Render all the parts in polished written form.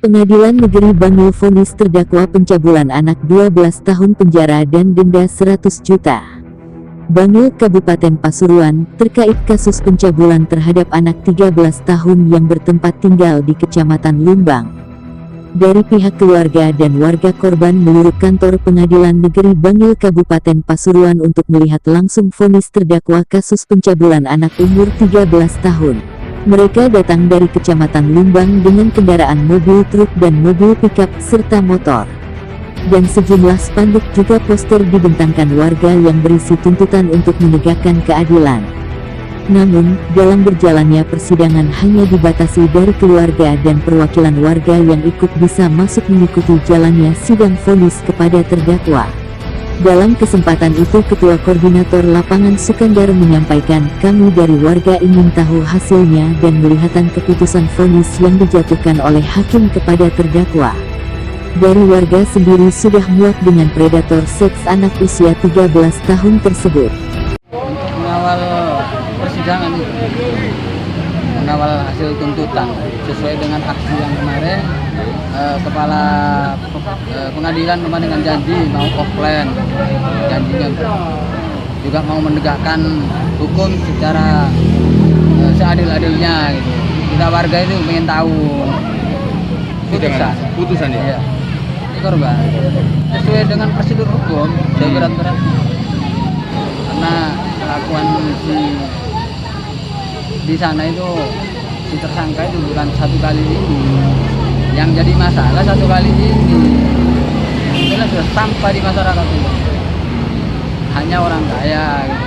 Pengadilan Negeri Bangil vonis terdakwa pencabulan anak 12 tahun penjara dan denda 100 juta. Bangil Kabupaten Pasuruan terkait kasus pencabulan terhadap anak 13 tahun yang bertempat tinggal di Kecamatan Lumbang. Dari pihak keluarga dan warga korban menurut kantor Pengadilan Negeri Bangil Kabupaten Pasuruan untuk melihat langsung vonis terdakwa kasus pencabulan anak umur 13 tahun. Mereka datang dari Kecamatan Lumbang dengan kendaraan mobil truk dan mobil pickup serta motor. Dan sejumlah spanduk juga poster dibentangkan warga yang berisi tuntutan untuk menegakkan keadilan. Namun, dalam berjalannya persidangan hanya dibatasi dari keluarga dan perwakilan warga yang ikut bisa masuk mengikuti jalannya sidang vonis kepada terdakwa. Dalam kesempatan itu Ketua Koordinator Lapangan Sukandar menyampaikan, kami dari warga ingin tahu hasilnya dan melihatkan keputusan vonis yang dijatuhkan oleh hakim kepada terdakwa. Dari warga sendiri sudah muak dengan predator seks anak usia 13 tahun tersebut. Untuk mengawal persidangan itu, mengawal hasil tuntutan sesuai dengan aksi yang kemarin, Kepala Pengadilan kemarin dengan janji mau offline, janjinya juga mau menegakkan hukum secara seadil-adilnya gitu. Kita warga itu ingin tahu putusannya. Iya. Ini korban sesuai dengan prosedur hukum, berat-berat karena kelakuan di sana itu si tersangka itu bukan satu kali ini. Yang jadi masalah satu kali ini sudah sampai di masyarakat itu hanya orang kaya gitu.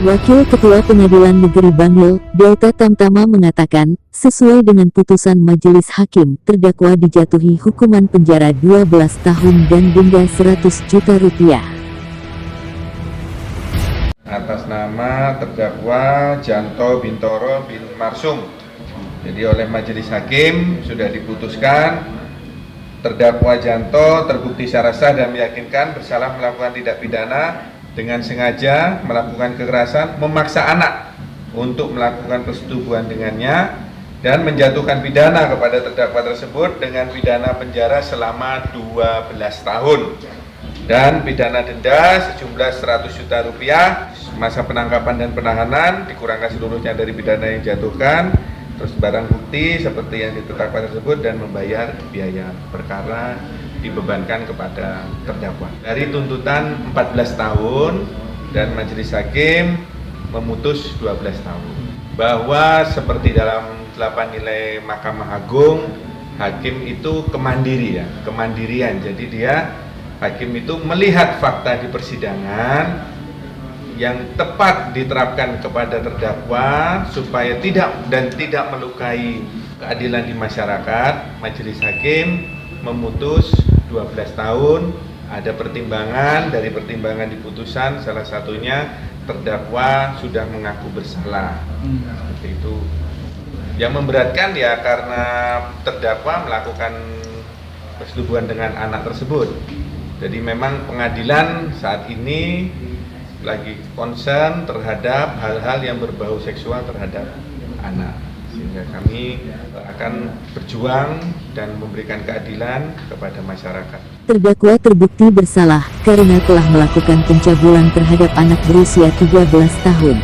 Wakil Ketua Pengadilan Negeri Bangil, Delta Tamtama mengatakan, sesuai dengan putusan majelis hakim, terdakwa dijatuhi hukuman penjara 12 tahun dan denda 100 juta rupiah. Atas nama terdakwa Janto Bintoro bin Marsum. Jadi oleh majelis hakim sudah diputuskan terdakwa Janto terbukti secara sah dan meyakinkan bersalah melakukan tindak pidana dengan sengaja melakukan kekerasan, memaksa anak untuk melakukan persetubuhan dengannya dan menjatuhkan pidana kepada terdakwa tersebut dengan pidana penjara selama 12 tahun dan pidana denda sejumlah 100 juta rupiah, masa penangkapan dan penahanan dikurangkan seluruhnya dari pidana yang dijatuhkan, terus barang bukti seperti yang ditetapkan tersebut dan membayar biaya perkara dibebankan kepada terdakwa. Dari tuntutan 14 tahun dan majelis hakim memutus 12 tahun. Bahwa seperti dalam 8 nilai Mahkamah Agung, hakim itu kemandirian. Jadi hakim itu melihat fakta di persidangan yang tepat diterapkan kepada terdakwa supaya tidak melukai keadilan di masyarakat. Majelis hakim memutus 12 tahun. Ada pertimbangan, dari pertimbangan di putusan salah satunya terdakwa sudah mengaku bersalah. Seperti itu. Yang memberatkan ya karena terdakwa melakukan persetubuhan dengan anak tersebut. Jadi memang pengadilan saat ini lagi concern terhadap hal-hal yang berbau seksual terhadap anak, sehingga kami akan berjuang dan memberikan keadilan kepada masyarakat. Terdakwa terbukti bersalah karena telah melakukan pencabulan terhadap anak berusia 13 tahun.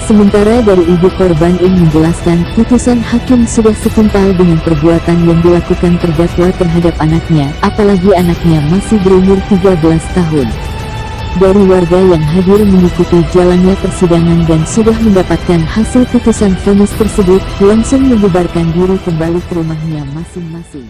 Sementara dari ibu korban ini menjelaskan putusan hakim sudah setimpal dengan perbuatan yang dilakukan terdakwa terhadap anaknya, apalagi anaknya masih berumur 13 tahun. Dari warga yang hadir mengikuti jalannya persidangan dan sudah mendapatkan hasil putusan vonis tersebut, langsung membubarkan diri kembali ke rumahnya masing-masing.